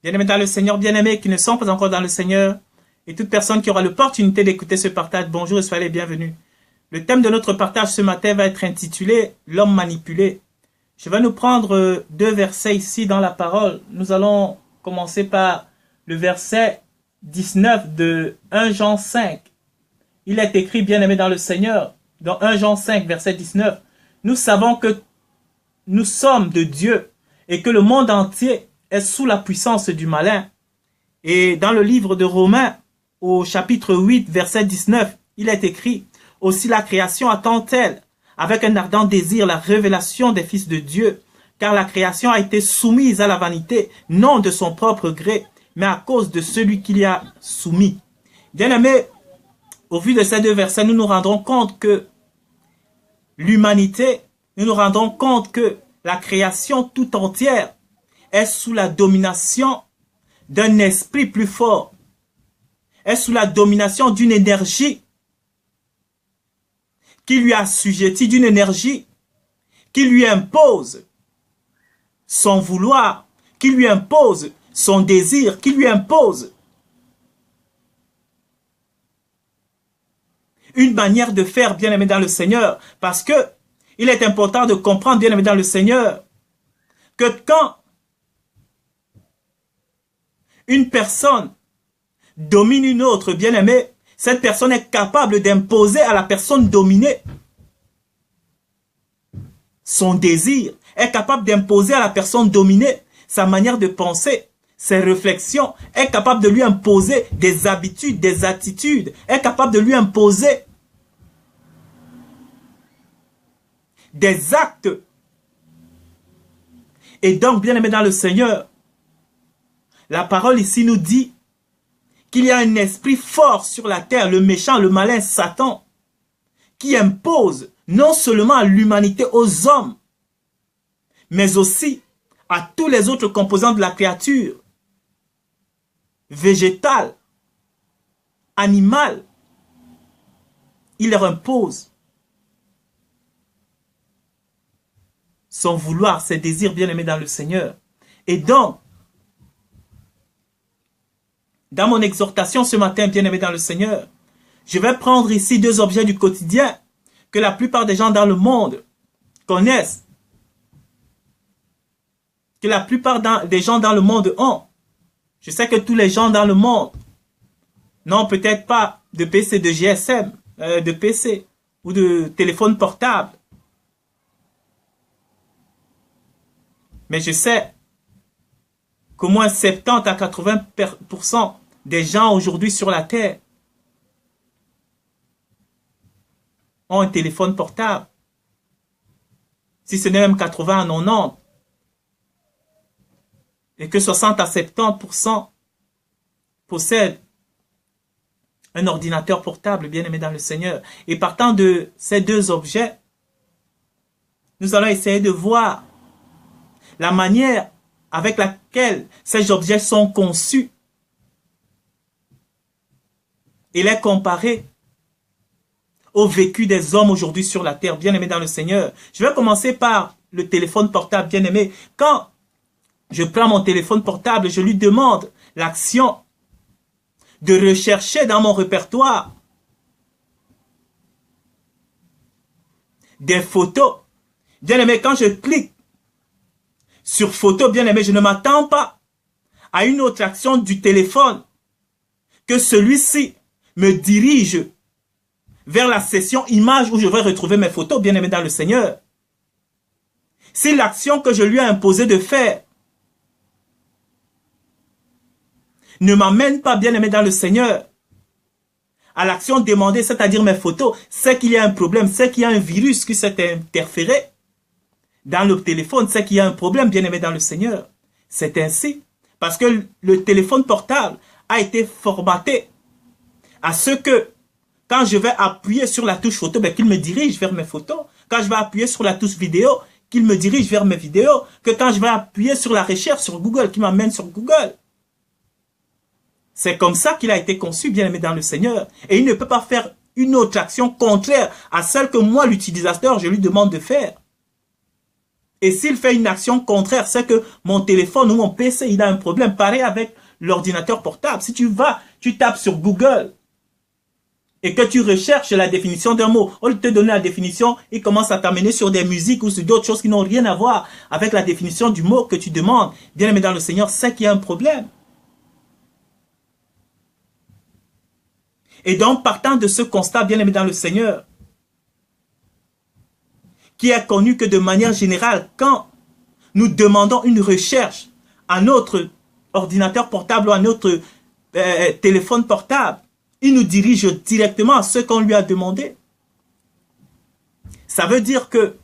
Bien-aimés dans le Seigneur, bien-aimés qui ne sont pas encore dans le Seigneur, et toute personne qui aura l'opportunité d'écouter ce partage, bonjour et soyez les bienvenus. Le thème de notre partage ce matin va être intitulé « L'homme manipulé ». Je vais nous prendre deux versets ici dans la parole. Nous allons commencer par le verset 19 de 1 Jean 5. Il est écrit, bien-aimés dans le Seigneur, dans 1 Jean 5, verset 19, « Nous savons que nous sommes de Dieu et que le monde entier est sous la puissance du malin. » Et dans le livre de Romains, au chapitre 8, verset 19, il est écrit, « Aussi la création attend-elle avec un ardent désir la révélation des fils de Dieu, car la création a été soumise à la vanité, non de son propre gré, mais à cause de celui qui l'y a soumis. » Bien-aimés, au vu de ces deux versets, nous nous rendrons compte que l'humanité, nous nous rendrons compte que la création tout entière est sous la domination d'un esprit plus fort, est sous la domination d'une énergie qui lui assujettit, d'une énergie qui lui impose son vouloir, qui lui impose son désir, qui lui impose une manière de faire, bien-aimé dans le Seigneur, parce que il est important de comprendre, bien-aimé dans le Seigneur, que quand une personne domine une autre, bien-aimé, cette personne est capable d'imposer à la personne dominée son désir, est capable d'imposer à la personne dominée sa manière de penser, ses réflexions, est capable de lui imposer des habitudes, des attitudes, est capable de lui imposer des actes. Et donc, bien-aimé dans le Seigneur, la parole ici nous dit qu'il y a un esprit fort sur la terre, le méchant, le malin, Satan, qui impose non seulement à l'humanité, aux hommes, mais aussi à tous les autres composants de la créature, végétale, animale. Il leur impose son vouloir, ses désirs, bien-aimés dans le Seigneur. Et donc, dans mon exhortation ce matin, bien-aimés dans le Seigneur, je vais prendre ici deux objets du quotidien que la plupart des gens dans le monde connaissent, que la plupart des gens dans le monde ont. Je sais que tous les gens dans le monde n'ont peut-être pas de PC, de GSM, de PC ou de téléphone portable. Mais je sais qu'au moins 70 à 80% des gens aujourd'hui sur la Terre ont un téléphone portable. Si ce n'est même 80 à 90. Et que 60 à 70% possèdent un ordinateur portable, bien-aimé dans le Seigneur. Et partant de ces deux objets, nous allons essayer de voir la manière avec laquelle ces objets sont conçus et les comparer au vécu des hommes aujourd'hui sur la terre, bien-aimés dans le Seigneur. Je vais commencer par le téléphone portable, bien-aimé. Quand je prends mon téléphone portable, je lui demande l'action de rechercher dans mon répertoire des photos. Bien-aimé, quand je clique sur photo, bien-aimé, je ne m'attends pas à une autre action du téléphone que celui-ci me dirige vers la session image où je vais retrouver mes photos, bien-aimé dans le Seigneur. Si l'action que je lui ai imposé de faire ne m'amène pas, bien-aimé dans le Seigneur, à l'action demandée, c'est-à-dire mes photos, c'est qu'il y a un problème, c'est qu'il y a un virus qui s'est interféré dans le téléphone, c'est qu'il y a un problème, bien-aimé dans le Seigneur. C'est ainsi, parce que le téléphone portable a été formaté à ce que, quand je vais appuyer sur la touche photo, ben, qu'il me dirige vers mes photos. Quand je vais appuyer sur la touche vidéo, qu'il me dirige vers mes vidéos. Que quand je vais appuyer sur la recherche sur Google, qu'il m'amène sur Google. C'est comme ça qu'il a été conçu, bien-aimé dans le Seigneur. Et il ne peut pas faire une autre action contraire à celle que moi, l'utilisateur, je lui demande de faire. Et s'il fait une action contraire, c'est que mon téléphone ou mon PC, il a un problème. Pareil avec l'ordinateur portable. Si tu vas, tu tapes sur Google et que tu recherches la définition d'un mot, au lieu de te donner la définition, il commence à t'amener sur des musiques ou sur d'autres choses qui n'ont rien à voir avec la définition du mot que tu demandes. Bien aimé dans le Seigneur, c'est qu'il y a un problème. Et donc, partant de ce constat, bien aimé dans le Seigneur, qui est connu que de manière générale, quand nous demandons une recherche à notre ordinateur portable ou à notre téléphone portable, il nous dirige directement à ce qu'on lui a demandé. Ça veut dire que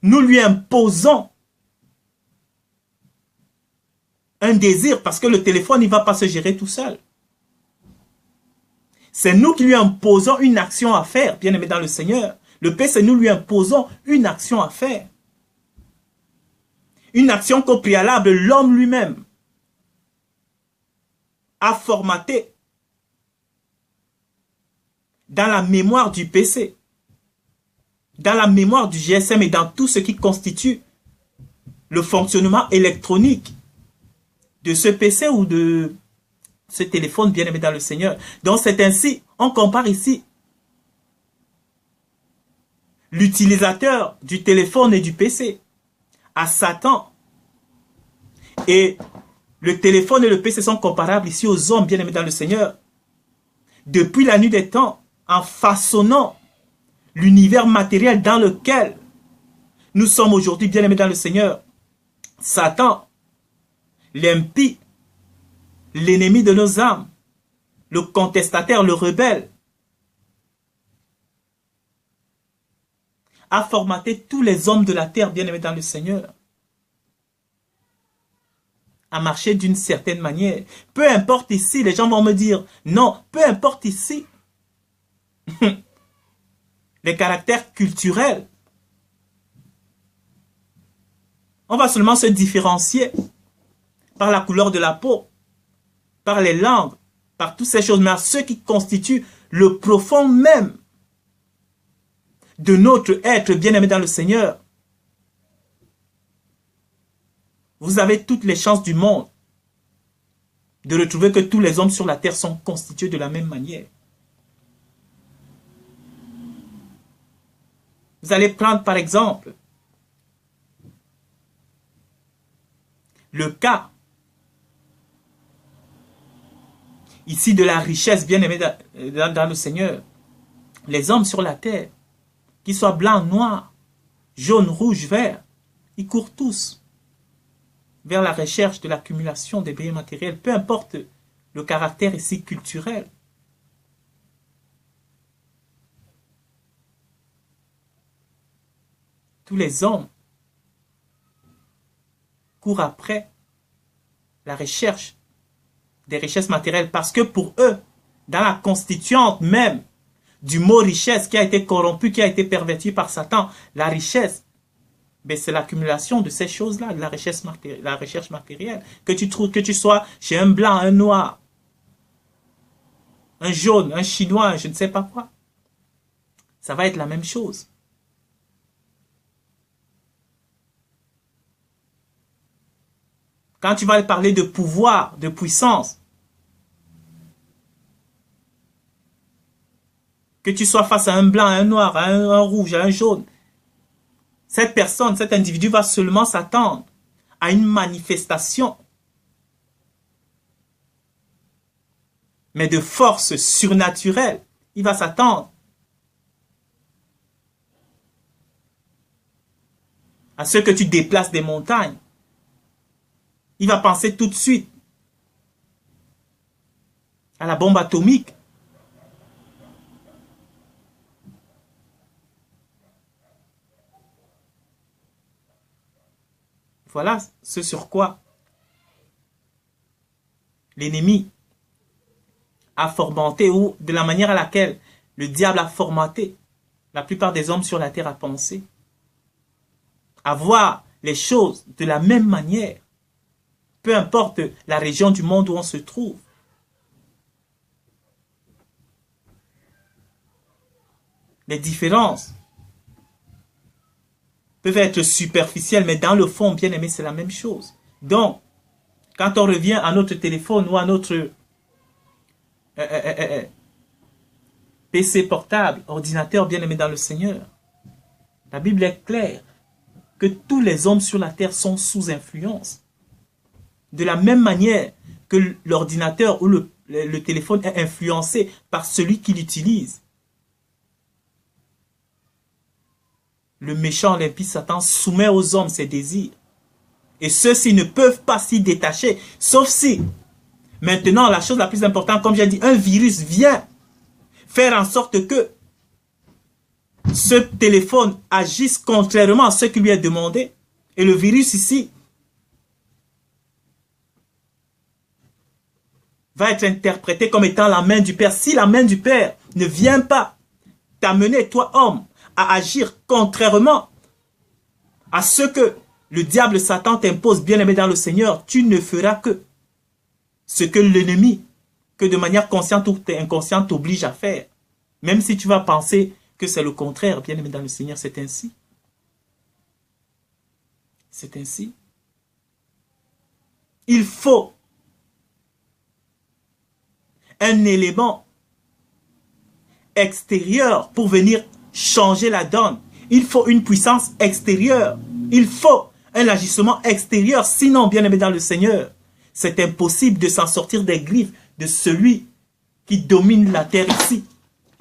nous lui imposons un désir parce que le téléphone, il ne va pas se gérer tout seul. C'est nous qui lui imposons une action à faire, bien aimé dans le Seigneur. Le Père, c'est nous lui imposons une action à faire. Une action qu'au préalable, l'homme lui-même a formaté dans la mémoire du PC, dans la mémoire du GSM et dans tout ce qui constitue le fonctionnement électronique de ce PC ou de ce téléphone bien aimé dans le Seigneur. Donc c'est ainsi, on compare ici l'utilisateur du téléphone et du PC à Satan. Et le téléphone et le PC sont comparables ici aux hommes bien aimés dans le Seigneur. Depuis la nuit des temps, en façonnant l'univers matériel dans lequel nous sommes aujourd'hui bien aimés dans le Seigneur, Satan, l'impie, l'ennemi de nos âmes, le contestataire, le rebelle, a formaté tous les hommes de la terre, bien-aimés dans le Seigneur, à marcher d'une certaine manière. Peu importe ici, les gens vont me dire, non, peu importe ici, les caractères culturels. On va seulement se différencier par la couleur de la peau, par les langues, par toutes ces choses, mais à ce qui constitue le profond même de notre être bien-aimé dans le Seigneur. Vous avez toutes les chances du monde de retrouver que tous les hommes sur la terre sont constitués de la même manière. Vous allez prendre par exemple le cas ici de la richesse bien-aimée dans le Seigneur. Les hommes sur la terre, qu'ils soient blancs, noirs, jaunes, rouges, verts, ils courent tous vers la recherche de l'accumulation des biens matériels, peu importe le caractère ici culturel. Tous les hommes courent après la recherche des richesses matérielles parce que pour eux, dans la constituante même du mot richesse qui a été corrompu, qui a été perverti par Satan, la richesse, ben c'est l'accumulation de ces choses-là, de la recherche matérielle. Que tu trouves, que tu sois chez un blanc, un noir, un jaune, un chinois, je ne sais pas quoi. Ça va être la même chose. Quand tu vas parler de pouvoir, de puissance, que tu sois face à un blanc, à un noir, à un rouge, à un jaune, cette personne, cet individu va seulement s'attendre à une manifestation, mais de force surnaturelle. Il va s'attendre à ce que tu déplaces des montagnes. Il va penser tout de suite à la bombe atomique. Voilà ce sur quoi l'ennemi a formaté, ou de la manière à laquelle le diable a formaté la plupart des hommes sur la terre à penser, à voir les choses de la même manière, peu importe la région du monde où on se trouve. Les différences peuvent être superficielles, mais dans le fond, bien aimé, c'est la même chose. Donc, quand on revient à notre téléphone ou à notre PC portable, ordinateur, bien aimé dans le Seigneur, la Bible est claire que tous les hommes sur la terre sont sous influence. De la même manière que l'ordinateur ou le téléphone est influencé par celui qui l'utilise. Le méchant, l'impie Satan soumet aux hommes ses désirs. Et ceux-ci ne peuvent pas s'y détacher, sauf si, maintenant, la chose la plus importante, comme j'ai dit, un virus vient faire en sorte que ce téléphone agisse contrairement à ce qui lui est demandé. Et le virus ici va être interprété comme étant la main du Père. Si la main du Père ne vient pas t'amener, toi homme, à agir contrairement à ce que le diable Satan t'impose, bien-aimé dans le Seigneur, tu ne feras que ce que l'ennemi, que de manière consciente ou inconsciente, t'oblige à faire. Même si tu vas penser que c'est le contraire, bien-aimé dans le Seigneur, c'est ainsi. C'est ainsi. Il faut un élément extérieur pour venir changer la donne. Il faut une puissance extérieure. Il faut un agissement extérieur. Sinon, bien-aimé dans le Seigneur, c'est impossible de s'en sortir des griffes de celui qui domine la terre ici.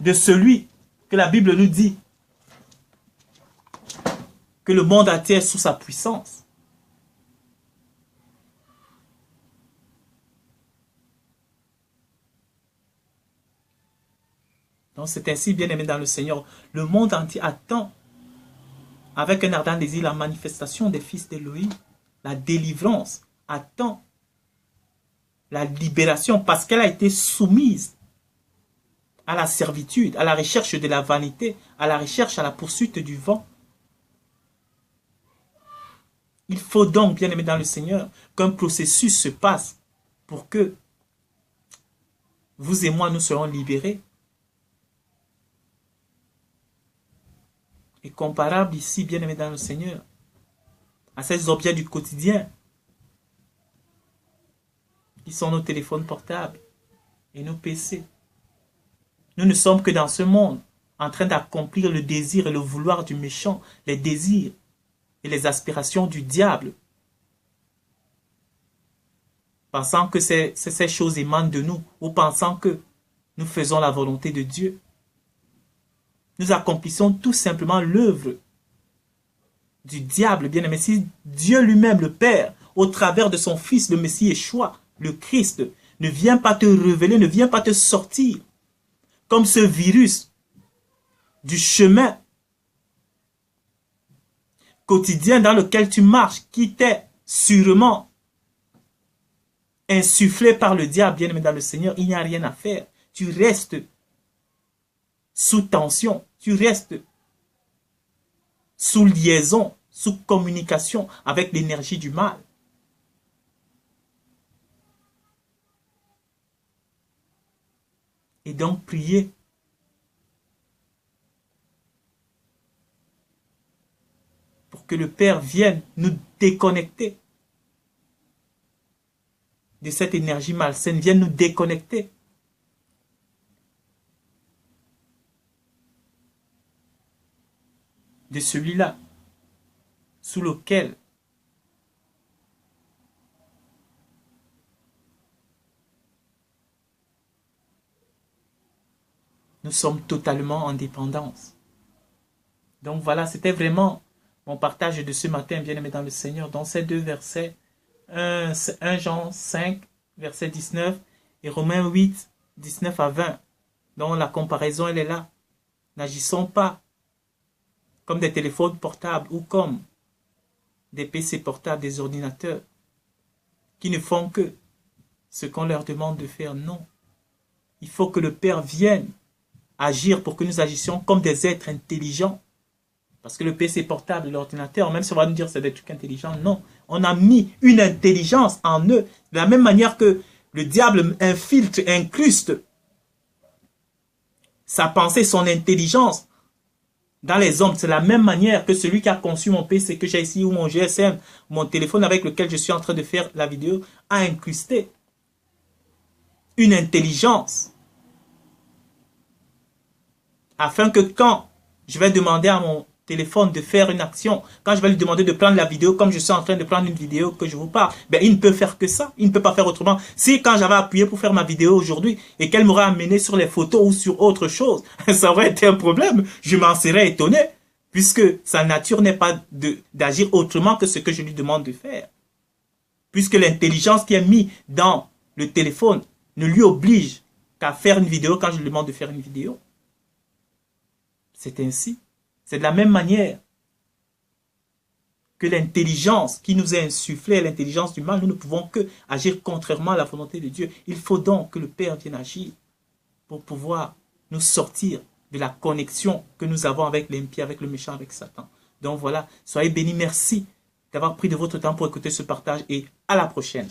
De celui que la Bible nous dit que le monde entier est sous sa puissance. Donc c'est ainsi, bien-aimé dans le Seigneur, le monde entier attend avec un ardent désir la manifestation des fils d'Élohim, la délivrance, attend la libération parce qu'elle a été soumise à la servitude, à la recherche de la vanité, à la recherche, à la poursuite du vent. Il faut donc, bien-aimé dans le Seigneur, qu'un processus se passe pour que vous et moi, nous serons libérés. Et comparable ici, bien-aimé dans le Seigneur, à ces objets du quotidien, qui sont nos téléphones portables et nos PC. Nous ne sommes que dans ce monde, en train d'accomplir le désir et le vouloir du méchant, les désirs et les aspirations du diable, pensant que ces choses émanent de nous, ou pensant que nous faisons la volonté de Dieu. Nous accomplissons tout simplement l'œuvre du diable, bien-aimé. Si Dieu lui-même, le Père, au travers de son Fils, le Messie Yeshua, le Christ, ne vient pas te révéler, ne vient pas te sortir, comme ce virus du chemin quotidien dans lequel tu marches, qui t'est sûrement insufflé par le diable, bien-aimé dans le Seigneur, il n'y a rien à faire. Tu restes sous tension, tu restes sous liaison, sous communication avec l'énergie du mal. Et donc prier pour que le Père vienne nous déconnecter de cette énergie malsaine, vienne nous déconnecter de celui-là sous lequel nous sommes totalement en dépendance. Donc voilà, c'était vraiment mon partage de ce matin, bien-aimé dans le Seigneur, dans ces deux versets, 1 Jean 5, verset 19, et Romains 8, 19 à 20. Donc la comparaison, elle est là. N'agissons pas comme des téléphones portables ou comme des PC portables, des ordinateurs, qui ne font que ce qu'on leur demande de faire. Non. Il faut que le Père vienne agir pour que nous agissions comme des êtres intelligents. Parce que le PC portable, l'ordinateur, même si on va nous dire que c'est des trucs intelligents, non. On a mis une intelligence en eux, de la même manière que le diable infiltre, incruste sa pensée, son intelligence dans les hommes. C'est la même manière que celui qui a conçu mon PC que j'ai ici, ou mon GSM, mon téléphone avec lequel je suis en train de faire la vidéo, a incrusté une intelligence. Afin que quand je vais demander à mon téléphone de faire une action, quand je vais lui demander de prendre la vidéo, comme je suis en train de prendre une vidéo que je vous parle, ben il ne peut faire que ça, il ne peut pas faire autrement. Si quand j'avais appuyé pour faire ma vidéo aujourd'hui et qu'elle m'aurait amené sur les photos ou sur autre chose, ça aurait été un problème, je m'en serais étonné, puisque sa nature n'est pas d'agir autrement que ce que je lui demande de faire. Puisque l'intelligence qui est mise dans le téléphone ne lui oblige qu'à faire une vidéo quand je lui demande de faire une vidéo. C'est ainsi. C'est de la même manière que l'intelligence qui nous est insufflée, l'intelligence du mal, nous ne pouvons que agir contrairement à la volonté de Dieu. Il faut donc que le Père vienne agir pour pouvoir nous sortir de la connexion que nous avons avec l'impie, avec le méchant, avec Satan. Donc voilà, soyez bénis, merci d'avoir pris de votre temps pour écouter ce partage et à la prochaine.